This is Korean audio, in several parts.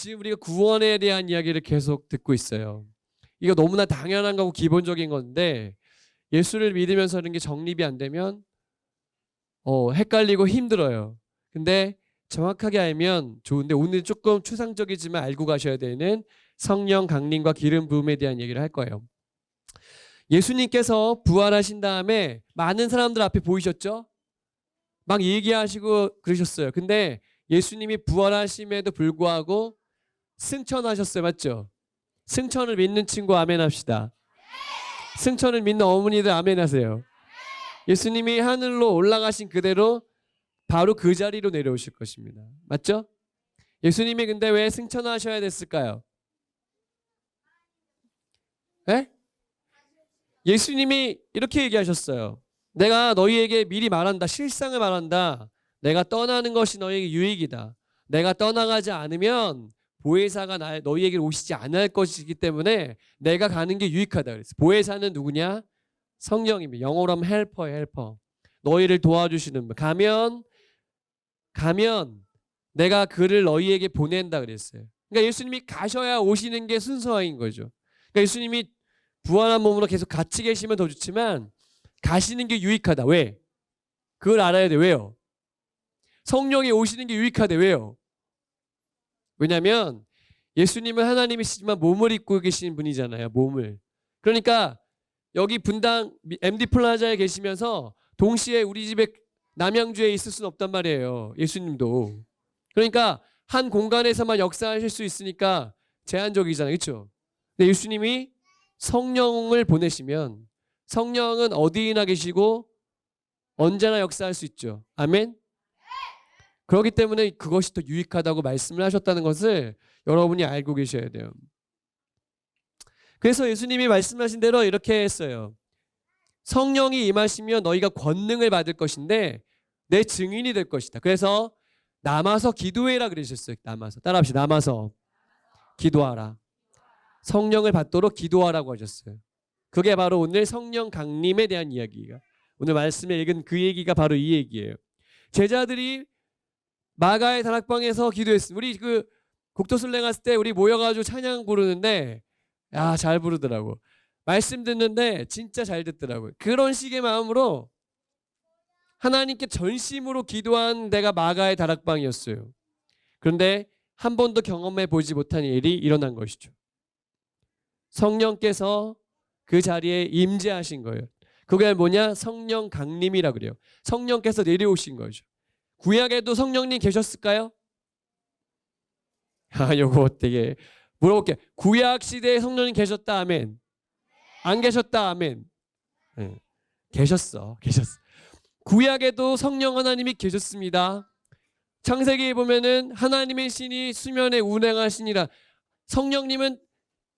지금 우리가 구원에 대한 이야기를 계속 듣고 있어요. 이거 너무나 당연한 거고 기본적인 건데 예수를 믿으면서 이런 게 정립이 안 되면 헷갈리고 힘들어요. 근데 정확하게 알면 좋은데 오늘 조금 추상적이지만 알고 가셔야 되는 성령 강림과 기름 부음에 대한 얘기를 할 거예요. 예수님께서 부활하신 다음에 많은 사람들 앞에 보이셨죠? 막 얘기하시고 그러셨어요. 근데 예수님이 부활하심에도 불구하고 승천하셨어요. 맞죠? 승천을 믿는 친구 아멘 합시다. 승천을 믿는 어머니들 아멘 하세요. 예수님이 하늘로 올라가신 그대로 바로 그 자리로 내려오실 것입니다. 맞죠? 예수님이 근데 왜 승천하셔야 됐을까요? 네? 예수님이 이렇게 얘기하셨어요. 내가 너희에게 미리 말한다. 실상을 말한다. 내가 떠나는 것이 너희에게 유익이다. 내가 떠나가지 않으면 보혜사가 너희에게 오시지 않을 것이기 때문에 내가 가는 게 유익하다 그랬어요. 보혜사는 누구냐? 성령입니다. 영어로 하면 헬퍼예요. 헬퍼. 너희를 도와주시는 분. 가면 내가 그를 너희에게 보낸다 그랬어요. 그러니까 예수님이 가셔야 오시는 게 순서인 거죠. 그러니까 예수님이 부활한 몸으로 계속 같이 계시면 더 좋지만 가시는 게 유익하다. 왜? 그걸 알아야 돼. 왜요? 성령이 오시는 게 유익하대. 왜요? 왜냐하면 예수님은 하나님이시지만 몸을 입고 계신 분이잖아요. 몸을. 그러니까 여기 분당 MD 플라자에 계시면서 동시에 우리 집에 남양주에 있을 수는 없단 말이에요. 예수님도. 그러니까 한 공간에서만 역사하실 수 있으니까 제한적이잖아요. 그렇죠? 근데 예수님이 성령을 보내시면 성령은 어디나 계시고 언제나 역사할 수 있죠. 아멘? 그렇기 때문에 그것이 더 유익하다고 말씀을 하셨다는 것을 여러분이 알고 계셔야 돼요. 그래서 예수님이 말씀하신 대로 이렇게 했어요. 성령이 임하시면 너희가 권능을 받을 것인데 내 증인이 될 것이다. 그래서 남아서 기도해라 그러셨어요. 남아서. 따라합시다. 남아서 기도하라. 성령을 받도록 기도하라고 하셨어요. 그게 바로 오늘 성령 강림에 대한 이야기가 오늘 말씀에 읽은 그 얘기가 바로 이 얘기예요. 제자들이 마가의 다락방에서 기도했습니다. 우리 그 국도순례 갔을 때 우리 모여가지고 찬양 부르는데 야, 잘 부르더라고. 말씀 듣는데 진짜 잘 듣더라고요. 그런 식의 마음으로 하나님께 전심으로 기도한 데가 마가의 다락방이었어요. 그런데 한 번도 경험해 보지 못한 일이 일어난 것이죠. 성령께서 그 자리에 임재하신 거예요. 그게 뭐냐? 성령 강림이라 그래요. 성령께서 내려오신 거죠. 구약에도 성령님 계셨을까요? 요거 되게 물어볼게요. 구약 시대에 성령님 계셨다 아멘. 안 계셨다 아멘. 네. 계셨어. 구약에도 성령 하나님이 계셨습니다. 창세기에 보면은 하나님의 신이 수면에 운행하시니라. 성령님은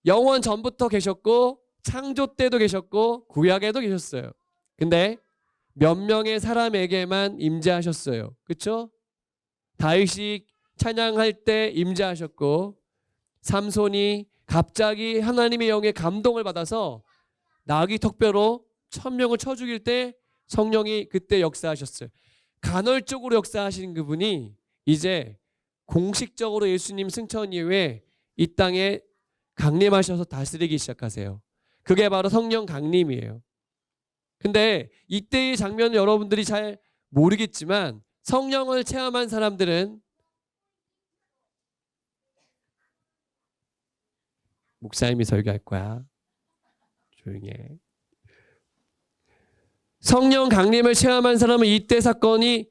영원 전부터 계셨고 창조 때도 계셨고 구약에도 계셨어요. 근데 몇 명의 사람에게만 임재하셨어요. 그렇죠? 다윗이 찬양할 때 임재하셨고 삼손이 갑자기 하나님의 영의 감동을 받아서 나귀 턱뼈로 1000명을 쳐 죽일 때 성령이 그때 역사하셨어요. 간헐적으로 역사하신 그분이 이제 공식적으로 예수님 승천 이후에 이 땅에 강림하셔서 다스리기 시작하세요. 그게 바로 성령 강림이에요. 근데 이때의 장면을 여러분들이 잘 모르겠지만 성령을 체험한 사람들은 목사님이 설교할 거야. 조용히 해. 성령 강림을 체험한 사람은 이때 사건이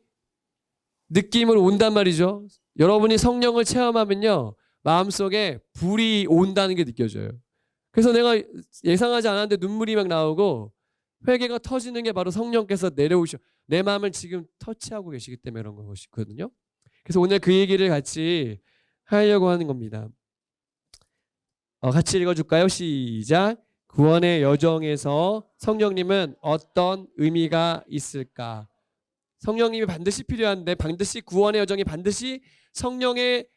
느낌으로 온단 말이죠. 여러분이 성령을 체험하면요. 마음속에 불이 온다는 게 느껴져요. 그래서 내가 예상하지 않았는데 눈물이 막 나오고 회개가 터지는 게 바로 성령께서 내려오셔. 내 마음을 지금 터치하고 계시기 때문에 그런 것이거든요. 그래서 오늘 그 얘기를 같이 하려고 하는 겁니다. 같이 읽어줄까요? 시작. 구원의 여정에서 성령님은 어떤 의미가 있을까? 성령님이 반드시 필요한데 반드시 구원의 여정이 반드시 성령의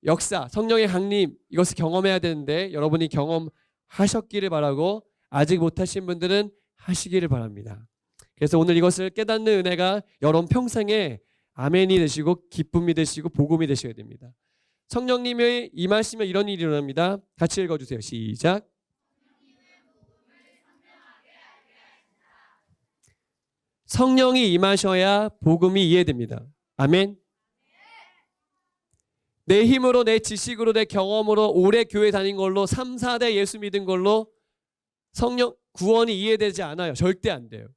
역사, 성령의 강림 이것을 경험해야 되는데 여러분이 경험하셨기를 바라고 아직 못하신 분들은 하시기를 바랍니다. 그래서 오늘 이것을 깨닫는 은혜가 여러분 평생에 아멘이 되시고 기쁨이 되시고 복음이 되셔야 됩니다. 성령님이 임하시면 이런 일이 일어납니다. 같이 읽어주세요. 시작. 성령이 임하셔야 복음이 이해됩니다. 아멘. 내 힘으로, 내 지식으로, 내 경험으로 오래 교회 다닌 걸로 3, 4대 예수 믿은 걸로 성령 구원이 이해되지 않아요. 절대 안 돼요.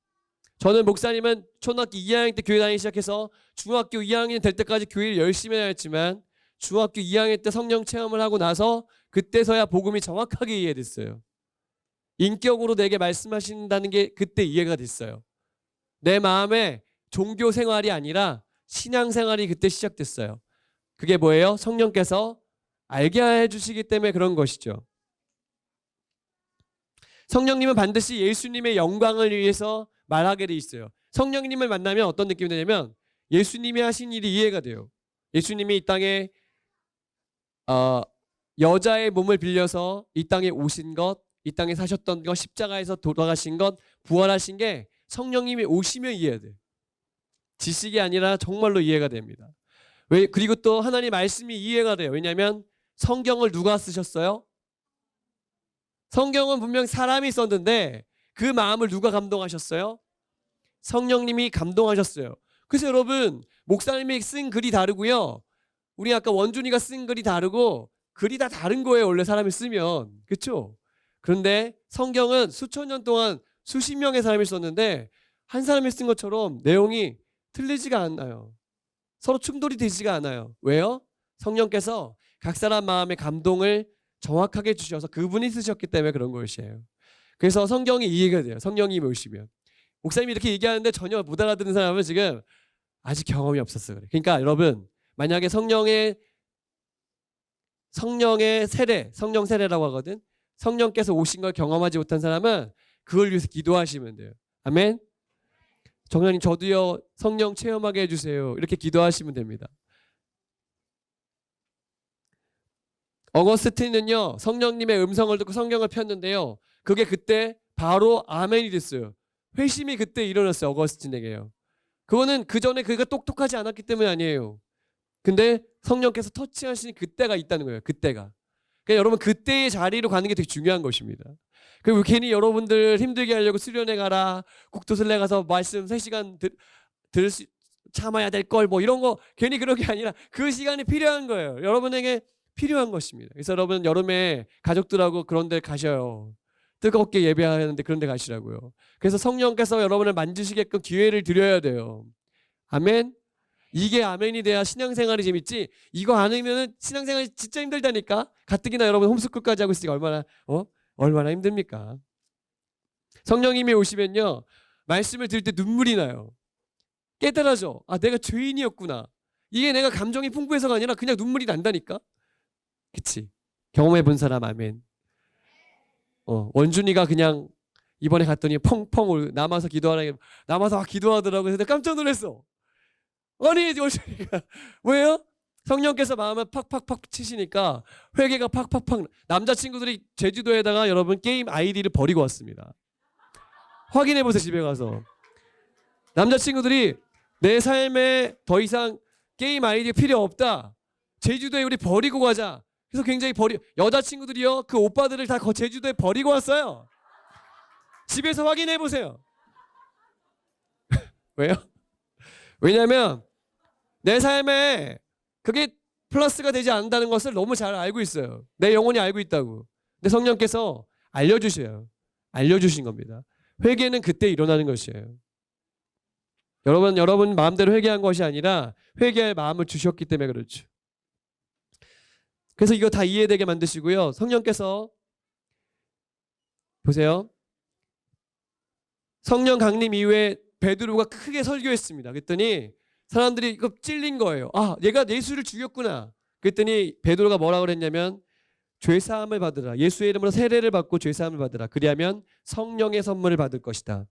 저는 목사님은 초등학교 2학년 때 교회 다니기 시작해서 중학교 2학년 될 때까지 교회를 열심히 했지만 중학교 2학년 때 성령 체험을 하고 나서 그때서야 복음이 정확하게 이해됐어요. 인격으로 내게 말씀하신다는 게 그때 이해가 됐어요. 내 마음에 종교 생활이 아니라 신앙 생활이 그때 시작됐어요. 그게 뭐예요? 성령께서 알게 해주시기 때문에 그런 것이죠. 성령님은 반드시 예수님의 영광을 위해서 말하게 돼 있어요. 성령님을 만나면 어떤 느낌이 되냐면 예수님이 하신 일이 이해가 돼요. 예수님이 이 땅에 여자의 몸을 빌려서 이 땅에 오신 것, 이 땅에 사셨던 것, 십자가에서 돌아가신 것, 부활하신 게 성령님이 오시면 이해가 돼요. 지식이 아니라 정말로 이해가 됩니다. 그리고 또 하나님 말씀이 이해가 돼요. 왜냐하면 성경을 누가 쓰셨어요? 성경은 분명 사람이 썼는데 그 마음을 누가 감동하셨어요? 성령님이 감동하셨어요. 그래서 여러분 목사님이 쓴 글이 다르고요. 우리 아까 원준이가 쓴 글이 다르고 글이 다 다른 거예요. 원래 사람이 쓰면. 그렇죠? 그런데 성경은 수천 년 동안 수십 명의 사람이 썼는데 한 사람이 쓴 것처럼 내용이 틀리지가 않아요. 서로 충돌이 되지가 않아요. 왜요? 성령께서 각 사람 마음의 감동을 정확하게 주셔서 그분이 쓰셨기 때문에 그런 것이에요. 그래서 성경이 이해가 돼요. 성령이 오시면. 목사님이 이렇게 얘기하는데 전혀 못 알아듣는 사람은 지금 아직 경험이 없었어요. 그러니까 여러분 만약에 성령의 세례, 성령 세례라고 하거든. 성령께서 오신 걸 경험하지 못한 사람은 그걸 위해서 기도하시면 돼요. 아멘. 정령님 저도요 성령 체험하게 해주세요. 이렇게 기도하시면 됩니다. 어거스틴은요 성령님의 음성을 듣고 성경을 폈는데요. 그게 그때 바로 아멘이 됐어요. 회심이 그때 일어났어요. 어거스틴에게요. 그거는 그 전에 그가 똑똑하지 않았기 때문이 아니에요. 근데 성령께서 터치하신 그때가 있다는 거예요. 그때가. 그러니까 여러분 그때의 자리로 가는 게 되게 중요한 것입니다. 그리고 괜히 여러분들 힘들게 하려고 수련회 가라, 국토순례 가서 말씀 3시간 들을 수 참아야 될 걸 뭐 이런 거 괜히 그런 게 아니라 그 시간이 필요한 거예요. 여러분에게 필요한 것입니다. 그래서 여러분 여름에 가족들하고 그런 데 가셔요. 뜨겁게 예배하는데 그런 데 가시라고요. 그래서 성령께서 여러분을 만지시게끔 기회를 드려야 돼요. 아멘. 이게 아멘이 돼야 신앙생활이 재밌지. 이거 아니면은 신앙생활이 진짜 힘들다니까. 가뜩이나 여러분 홈스쿨까지 하고 있으니까 얼마나 힘듭니까? 성령님이 오시면요 말씀을 들을 때 눈물이 나요. 깨달아져. 아 내가 죄인이었구나. 이게 내가 감정이 풍부해서가 아니라 그냥 눈물이 난다니까. 그치? 경험해 본 사람 아멘. 원준이가 그냥 이번에 갔더니 펑펑 남아서 기도하더라고. 그래서 내가 깜짝 놀랐어. 아니 원준이가 왜요? 성령께서 마음을 팍팍팍 치시니까 회개가 팍팍팍. 남자친구들이 제주도에다가 여러분 게임 아이디를 버리고 왔습니다. 확인해보세요. 집에 가서 남자친구들이 내 삶에 더 이상 게임 아이디 필요 없다. 제주도에 우리 버리고 가자. 그래서 굉장히 여자친구들이요 그 오빠들을 다 제주도에 버리고 왔어요. 집에서 확인해보세요. 왜요? 왜냐하면 내 삶에 그게 플러스가 되지 않는다는 것을 너무 잘 알고 있어요. 내 영혼이 알고 있다고. 근데 성령께서 알려주셔요. 알려주신 겁니다. 회개는 그때 일어나는 것이에요. 여러분 마음대로 회개한 것이 아니라 회개할 마음을 주셨기 때문에 그렇죠. 그래서 이거 다 이해되게 만드시고요. 성령께서 보세요. 성령 강림 이후에 베드로가 크게 설교했습니다. 그랬더니 사람들이 이거 찔린 거예요. 아, 얘가 예수를 죽였구나. 그랬더니 베드로가 뭐라고 그랬냐면 죄사함을 받으라. 예수의 이름으로 세례를 받고 죄사함을 받으라. 그리하면 성령의 선물을 받을 것이다.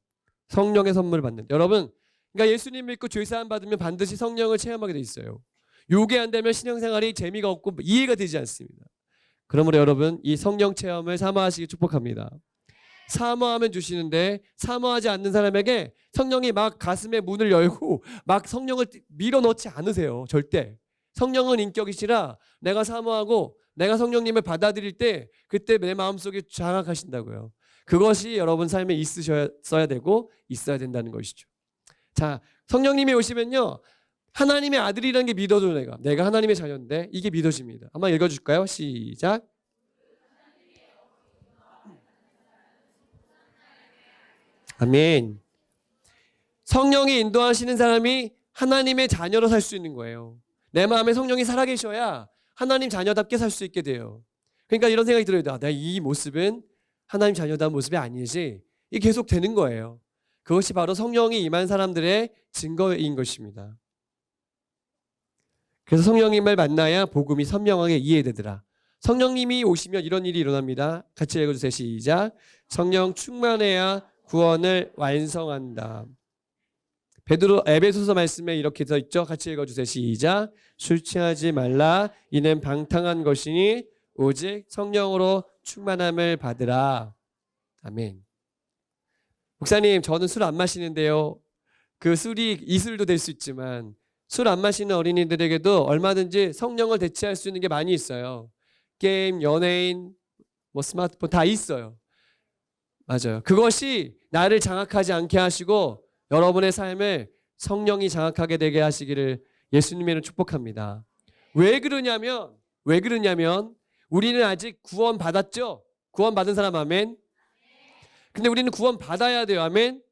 성령의 선물을 받는. 여러분, 그러니까 예수님 믿고 죄사함 받으면 반드시 성령을 체험하게 돼 있어요. 요게 안 되면 신앙생활이 재미가 없고 이해가 되지 않습니다. 그러므로 여러분 이 성령 체험을 사모하시기 축복합니다. 사모하면 주시는데 사모하지 않는 사람에게 성령이 막 가슴에 문을 열고 막 성령을 밀어넣지 않으세요. 절대. 성령은 인격이시라 내가 사모하고 내가 성령님을 받아들일 때 그때 내 마음속에 장악하신다고요. 그것이 여러분 삶에 있으셔야 되고 있어야 된다는 것이죠. 자, 성령님이 오시면요. 하나님의 아들이라는 게 믿어져. 내가 하나님의 자녀인데 이게 믿어집니다. 한번 읽어줄까요? 시작. 아멘. 성령이 인도하시는 사람이 하나님의 자녀로 살 수 있는 거예요. 내 마음에 성령이 살아계셔야 하나님 자녀답게 살 수 있게 돼요. 그러니까 이런 생각이 들어요. 내가 이 모습은 하나님 자녀다운 모습이 아니지. 이게 계속 되는 거예요. 그것이 바로 성령이 임한 사람들의 증거인 것입니다. 그래서 성령님을 만나야 복음이 선명하게 이해되더라. 성령님이 오시면 이런 일이 일어납니다. 같이 읽어주세요. 시작. 성령 충만해야 구원을 완성한다. 베드로 에베소서 말씀에 이렇게 써 있죠. 같이 읽어주세요. 시작. 술 취하지 말라. 이는 방탕한 것이니 오직 성령으로 충만함을 받으라. 아멘. 목사님, 저는 술 안 마시는데요. 그 술이 이술도 될 수 있지만 술 안 마시는 어린이들에게도 얼마든지 성령을 대체할 수 있는 게 많이 있어요. 게임, 연예인, 뭐 스마트폰 다 있어요. 맞아요. 그것이 나를 장악하지 않게 하시고 여러분의 삶을 성령이 장악하게 되게 하시기를 예수님의 축복합니다. 왜 그러냐면 우리는 아직 구원 받았죠? 구원 받은 사람 아멘? 근데 우리는 구원 받아야 돼요. 아멘?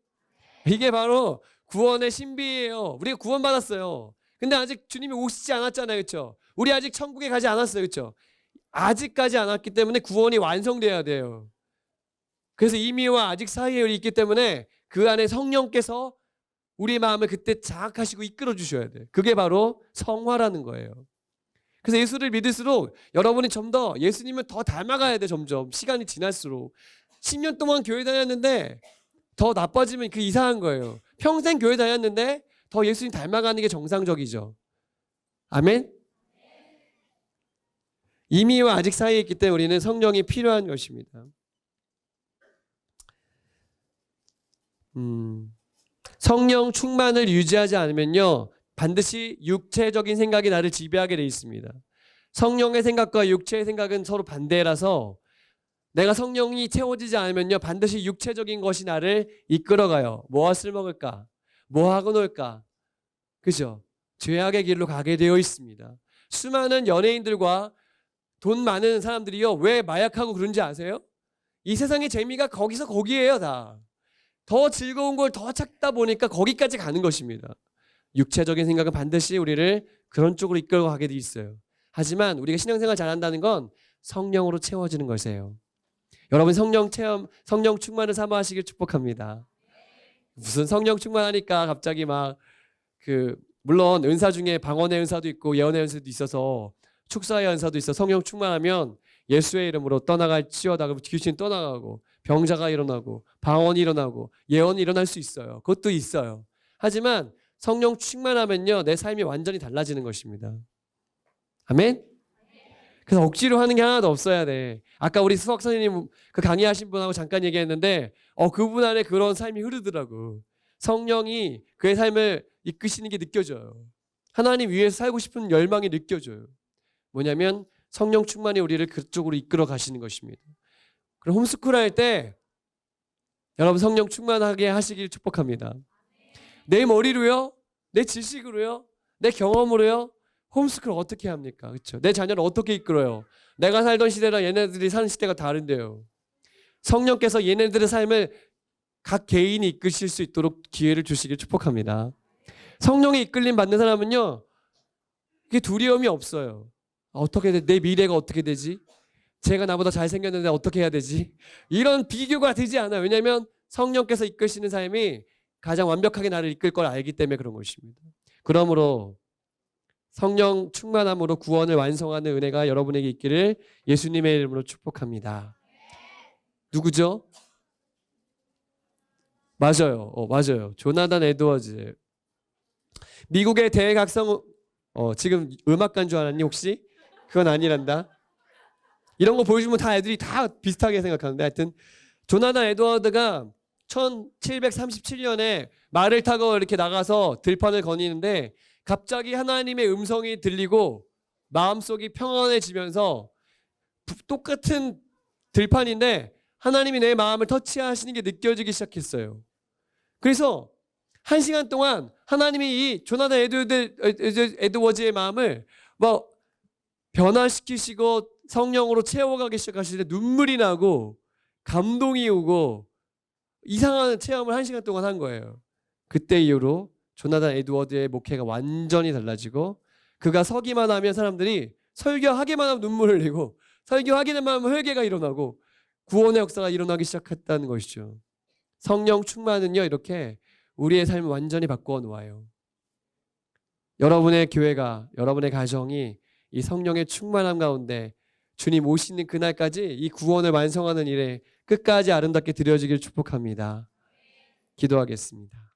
이게 바로 구원의 신비예요. 우리가 구원 받았어요. 근데 아직 주님이 오시지 않았잖아요. 그렇죠? 우리 아직 천국에 가지 않았어요. 그렇죠? 아직까지 않았기 때문에 구원이 완성돼야 돼요. 그래서 이미와 아직 사이에 우리 있기 때문에 그 안에 성령께서 우리 마음을 그때 장악하시고 이끌어 주셔야 돼요. 그게 바로 성화라는 거예요. 그래서 예수를 믿을수록 여러분이 좀 더 예수님을 더 닮아가야 돼. 점점 시간이 지날수록 10년 동안 교회 다녔는데 더 나빠지면 그 이상한 거예요. 평생 교회 다녔는데 더 예수님 닮아가는 게 정상적이죠. 아멘? 이미와 아직 사이에 있기 때문에 우리는 성령이 필요한 것입니다. 성령 충만을 유지하지 않으면요 반드시 육체적인 생각이 나를 지배하게 돼 있습니다. 성령의 생각과 육체의 생각은 서로 반대라서 내가 성령이 채워지지 않으면요 반드시 육체적인 것이 나를 이끌어가요. 무엇을 먹을까? 뭐 하고 놀까? 그죠? 죄악의 길로 가게 되어 있습니다. 수많은 연예인들과 돈 많은 사람들이요 왜 마약하고 그런지 아세요? 이 세상의 재미가 거기서 거기에요. 다 더 즐거운 걸 더 찾다 보니까 거기까지 가는 것입니다. 육체적인 생각은 반드시 우리를 그런 쪽으로 이끌고 가게 돼 있어요. 하지만 우리가 신앙생활 잘한다는 건 성령으로 채워지는 것이에요. 여러분 성령 체험, 성령 충만을 사모하시길 축복합니다. 무슨 성령 충만하니까 갑자기 막 물론 은사 중에 방언의 은사도 있고 예언의 은사도 있어서 축사의 은사도 있어. 성령 충만하면 예수의 이름으로 떠나갈 치여다 그러면 귀신 떠나가고 병자가 일어나고 방언이 일어나고 예언이 일어날 수 있어요. 그것도 있어요. 하지만 성령 충만하면요 내 삶이 완전히 달라지는 것입니다. 아멘? 그래서 억지로 하는 게 하나도 없어야 돼. 아까 우리 수학 선생님 그 강의하신 분하고 잠깐 얘기했는데 그분 안에 그런 삶이 흐르더라고. 성령이 그의 삶을 이끄시는 게 느껴져요. 하나님 위에서 살고 싶은 열망이 느껴져요. 뭐냐면 성령 충만이 우리를 그쪽으로 이끌어 가시는 것입니다. 그럼 홈스쿨 할 때 여러분 성령 충만하게 하시길 축복합니다. 내 머리로요? 내 지식으로요? 내 경험으로요? 홈스쿨 어떻게 합니까? 그렇죠? 내 자녀를 어떻게 이끌어요? 내가 살던 시대랑 얘네들이 사는 시대가 다른데요. 성령께서 얘네들의 삶을 각 개인이 이끄실 수 있도록 기회를 주시길 축복합니다. 성령의 이끌림 받는 사람은요. 그게 두려움이 없어요. 어떻게 돼? 내 미래가 어떻게 되지? 제가 나보다 잘생겼는데 어떻게 해야 되지? 이런 비교가 되지 않아요. 왜냐하면 성령께서 이끄시는 삶이 가장 완벽하게 나를 이끌 걸 알기 때문에 그런 것입니다. 그러므로 성령 충만함으로 구원을 완성하는 은혜가 여러분에게 있기를 예수님의 이름으로 축복합니다. 누구죠? 맞아요. 맞아요. 조나단 에드워즈. 미국의 대각성 지금 음악가인 줄 알았니 혹시? 그건 아니란다. 이런 거 보여주면 다 애들이 다 비슷하게 생각하는데 하여튼 조나단 에드워드가 1737년에 말을 타고 이렇게 나가서 들판을 거니는데 갑자기 하나님의 음성이 들리고 마음속이 평안해지면서 똑같은 들판인데 하나님이 내 마음을 터치하시는 게 느껴지기 시작했어요. 그래서 1시간 동안 하나님이 이 조나단 에드워즈의 마음을 막 변화시키시고 성령으로 채워가기 시작하실 때 눈물이 나고 감동이 오고 이상한 체험을 1시간 동안 한 거예요. 그때 이후로 조나단 에드워드의 목회가 완전히 달라지고 그가 서기만 하면 사람들이 설교하기만 하면 눈물을 흘리고 설교하기만 하면 회개가 일어나고 구원의 역사가 일어나기 시작했다는 것이죠. 성령 충만은요 이렇게 우리의 삶을 완전히 바꾸어 놓아요. 여러분의 교회가 여러분의 가정이 이 성령의 충만함 가운데 주님 오시는 그날까지 이 구원을 완성하는 일에 끝까지 아름답게 드려지길 축복합니다. 기도하겠습니다.